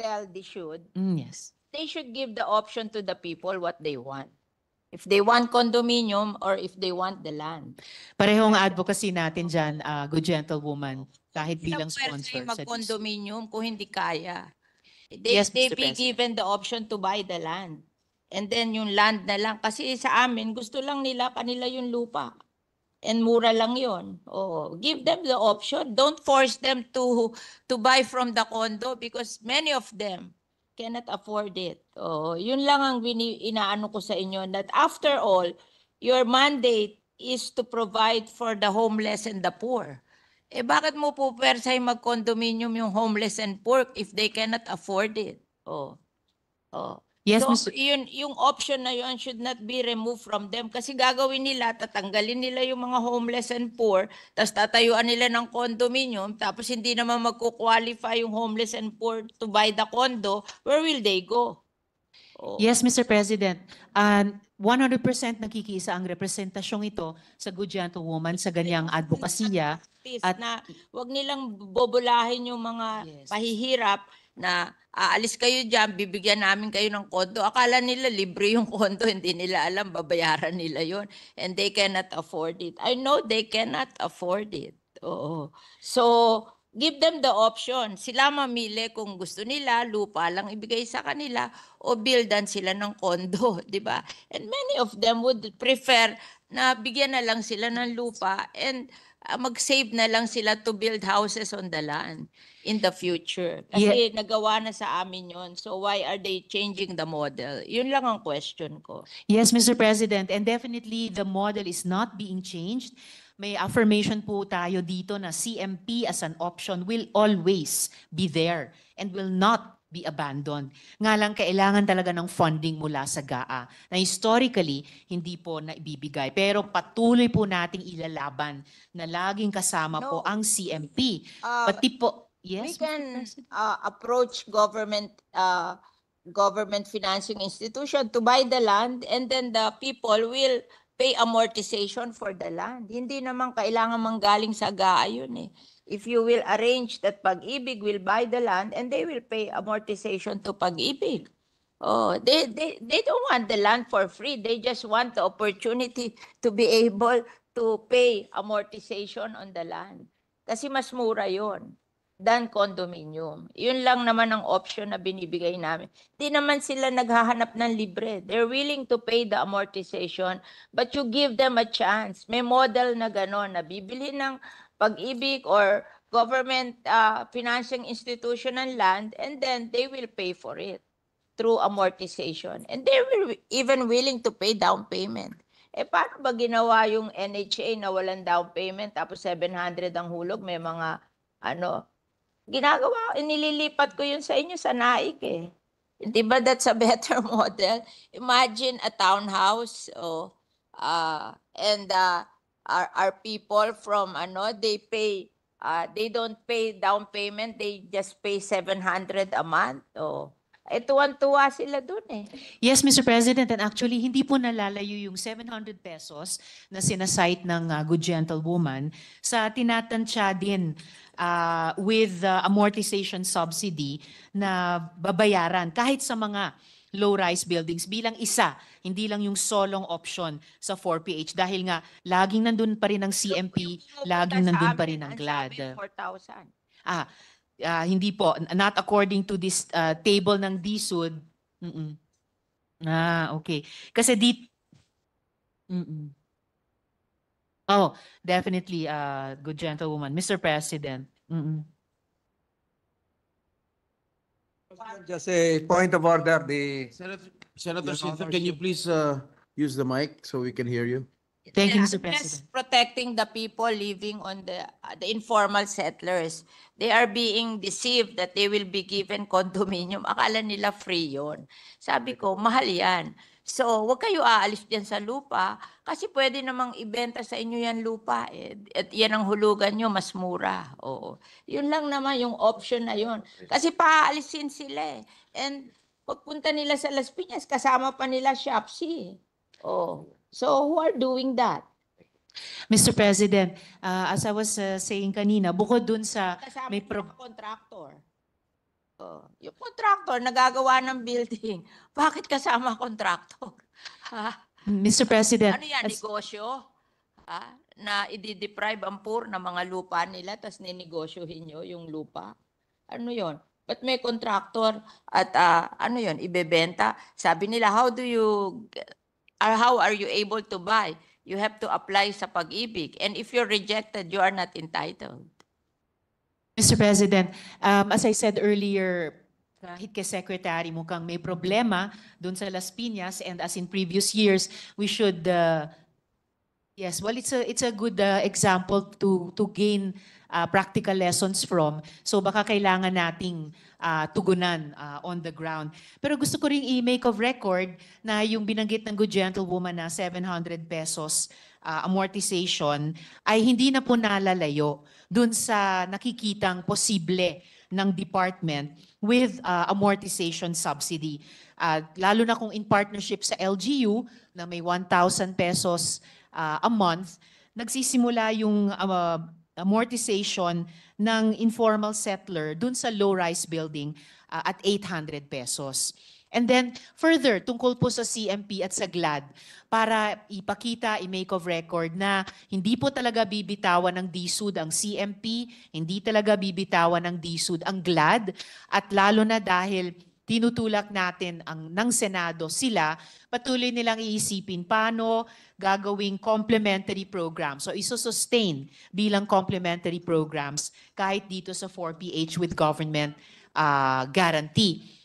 DSLD should, Yes. they should give the option to the people what they want. If they want condominium or if they want the land. Parehong advocacy natin dyan, good gentlewoman, kahit Hindi bilang na pwede sponsor sa mag-condominium kung hindi kaya. Yes, They Mr. be President. given the option to buy the land. And then yung land na lang. Kasi sa amin, gusto lang nila, kanila yung lupa. And mura lang yon. Oh, give them the option. Don't force them to buy from the condo because many of them cannot afford it. Oh, yun lang ang inaano ko sa inyo that after all, your mandate is to provide for the homeless and the poor. Eh bakit mo po pwersay mag-condominium yung homeless and poor if they cannot afford it? Oh. Oh. Yes, So, Mr. yung option na yun should not be removed from them kasi gagawin nila, tatanggalin nila yung mga homeless and poor, tapos tatayuan nila ng condominium, tapos hindi naman magkukwalify yung homeless and poor to buy the condo, where will they go? Oh. Yes, Mr. President. 100% nakikiisa ang representasyong ito sa good gentlewoman sa ganyang advokasya. At na wag nilang bobolahin yung mga pahihirap na aalis kayo diyan, bibigyan namin kayo ng kondo. Akala nila libre yung kondo, hindi nila alam babayaran nila yon and they cannot afford it. I know they cannot afford it. Oo. So, give them the option. Sila mamili kung gusto nila, lupa lang ibigay sa kanila o buildan sila ng kondo, di ba? And many of them would prefer na bigyan na lang sila ng lupa and mag-save na lang sila to build houses on the land in the future. Kasi nagawa na sa amin yon. So why are they changing the model? Yun lang ang question ko. Yes, Mr. President, and definitely the model is not being changed. May affirmation po tayo dito na CMP as an option will always be there and will not be abandoned. Nga lang kailangan talaga ng funding mula sa GAA na historically hindi po naibibigay. Pero patuloy po nating ilalaban na laging kasama po ang CMP. Pati po, yes, we can approach government financing institution to buy the land and then the people will pay amortization for the land. Hindi naman kailangan manggaling sa GAA yun eh. If you will arrange that Pag-ibig will buy the land and they will pay amortization to Pag-ibig. Oh, they don't want the land for free. They just want the opportunity to be able to pay amortization on the land. Kasi mas mura yon than condominium. Yun lang naman ang option na binibigay namin. Di naman sila naghahanap ng libre. They're willing to pay the amortization, but you give them a chance. May model na gano'n, na bibili ng Pag-ibig or government financing institution ng land and then they will pay for it through amortization. And they will even willing to pay down payment. Eh paano ba ginawa yung NHA na walang down payment tapos 700 ang hulog, may mga ginagawa, inililipat ko yun sa inyo sa NAIC eh. Di ba that's a better model? Imagine a townhouse and our people from they don't pay down payment, they just pay 700 a month. Tuwan-tuwa sila dun eh. Yes, Mr. President, and actually hindi po nalalayo yung 700 pesos na sinasite ng good gentlewoman sa tinatansya din with amortization subsidy na babayaran kahit sa mga low-rise buildings bilang isa, hindi lang yung solong option sa 4PH dahil nga laging nandun pa rin ang CMP, laging nandun pa rin ang GLAD. 4,000. Hindi po, not according to this table ng DSUD. Okay. Kasi Oh, definitely, good gentlewoman. Mr. President. Just a point of order. Senator Sito, can you please use the mic so we can hear you? Thank you, Mr. Just President. protecting the people living on the informal settlers. They are being deceived that they will be given condominium. Akala nila free yon. Sabi ko, mahal yan. So, huwag kayo aalis dyan sa lupa kasi pwede namang ibenta sa inyo yan lupa. At yan ang hulugan nyo, mas mura. Oo. Yun lang naman yung option na yun. Kasi paaalisin sila eh. And pagpunta nila sa Las Piñas, kasama pa nila Shopsy. Oh. So, who are doing that? Mr. President, as I was saying kanina, bukod dun sa Kasama may nila contractor. Oh, yung contractor nagagawa ng building. Bakit kasama contractor? Ha? Mr. President, Ano yan, as- negosyo? Ha? Na i-deprive ang poor ng mga lupa nila tapos ninegosyohin nyo yung lupa? Ano yon? But may contractor at ano yon, ibebenta. Sabi nila, how are you able to buy? You have to apply sa pag-ibig. And if you're rejected, you are not entitled. Mr. President, as I said earlier, kahit kay Secretary mukhang may problema dun sa Las Piñas, and as in previous years, we should yes, well, it's a good example to gain practical lessons from. So baka kailangan nating tugunan on the ground. Pero gusto ko ring i-make of record na yung binanggit ng good gentlewoman na 700 pesos amortization ay hindi na po nalalayo dun sa nakikitang posible ng department with amortization subsidy. Lalo na kung in partnership sa LGU na may 1,000 pesos a month, nagsisimula yung amortization ng informal settler dun sa low-rise building at 800 pesos. And then further, tungkol po sa CMP at sa GLAD, para ipakita, i-make of record na hindi po talaga bibitawan ng DSUD ang CMP, hindi talaga bibitawan ng DSUD ang GLAD, at lalo na dahil tinutulak natin ng Senado sila, patuloy nilang iisipin paano gagawing complementary programs. So iso-sustain bilang complementary programs kahit dito sa 4PH with government guarantee.